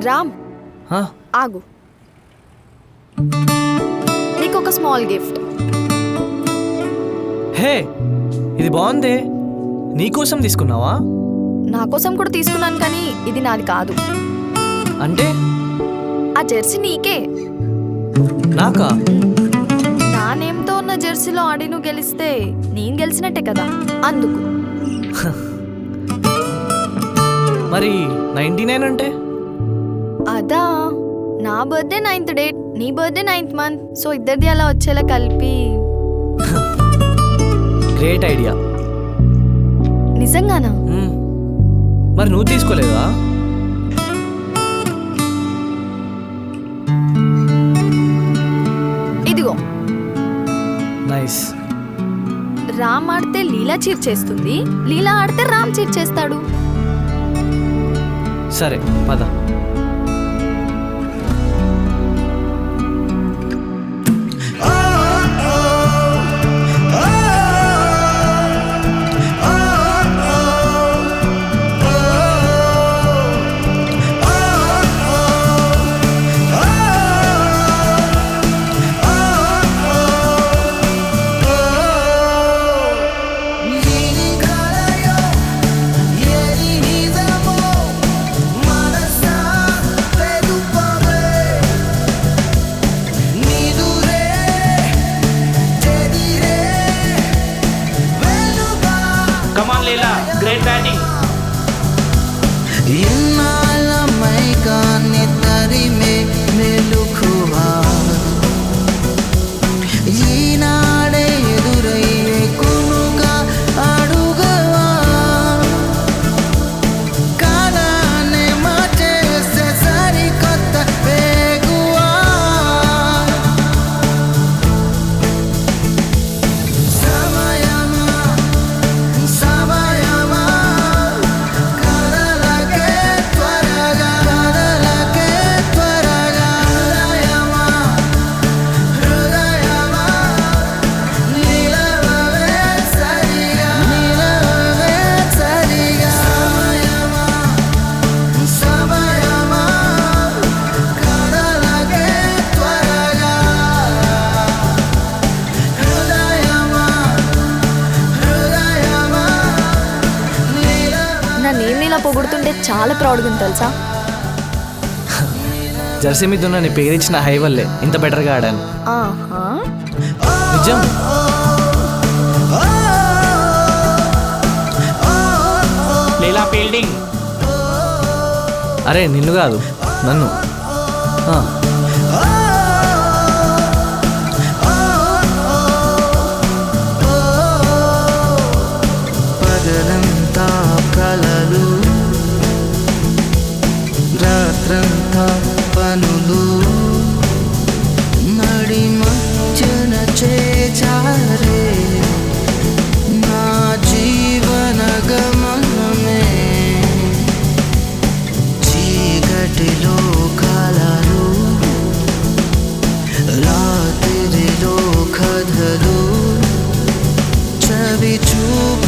రామ్ ఆగు, నీకు ఒక స్మాల్ గిఫ్ట్. హే, ఇది బాగుంది. నీకోసం తీసుకున్నావా? నా కోసం కూడా తీసుకున్నాను, కానీ ఇది నాది కాదు. అంటే ఆ జెర్సీ నీకే. నాకా? నా నేమ్తో ఉన్న జెర్సీలో ఆడి నువ్వు గెలిస్తే నేను గెలిచినట్టే కదా, అందుకు. మరి 99 అంటే? అదా, నా బర్త్డే 9th డేట్, నీ బర్త్డే 9th మంత్. సో ఇద్దరిది అలా వచ్చేలా కలిపి. Great idea. నిజంగానా? మరి నువ్వు తీసుకోలేదా? ఇదిగో. నైస్. రామ్ ఆడితే లీలా చీట్ చేస్తుంది, లీలా ఆడితే రామ్ చీట్ చేస్తాడు. సరే పద. Come on, Leela. Great batting. పొగుడుతుంటే చాలా ప్రౌడ్గా ఉంది తెలుసా. జెర్సీ మీద ఉన్న నీ పేరిచ్చిన హై వల్లే ఇంత బెటర్గా ఆడాను. నిజం. లీలా ఫీల్డింగ్. అరే నిన్ను కాదు, నన్ను. పగలంతా కలలు, రాత్రంతా పనులు, నడి మధ్యన చేచారే నా జీవన గమనమే. చీకటిలో కలలు, రాత్రిలో కథలు, చవి చూపు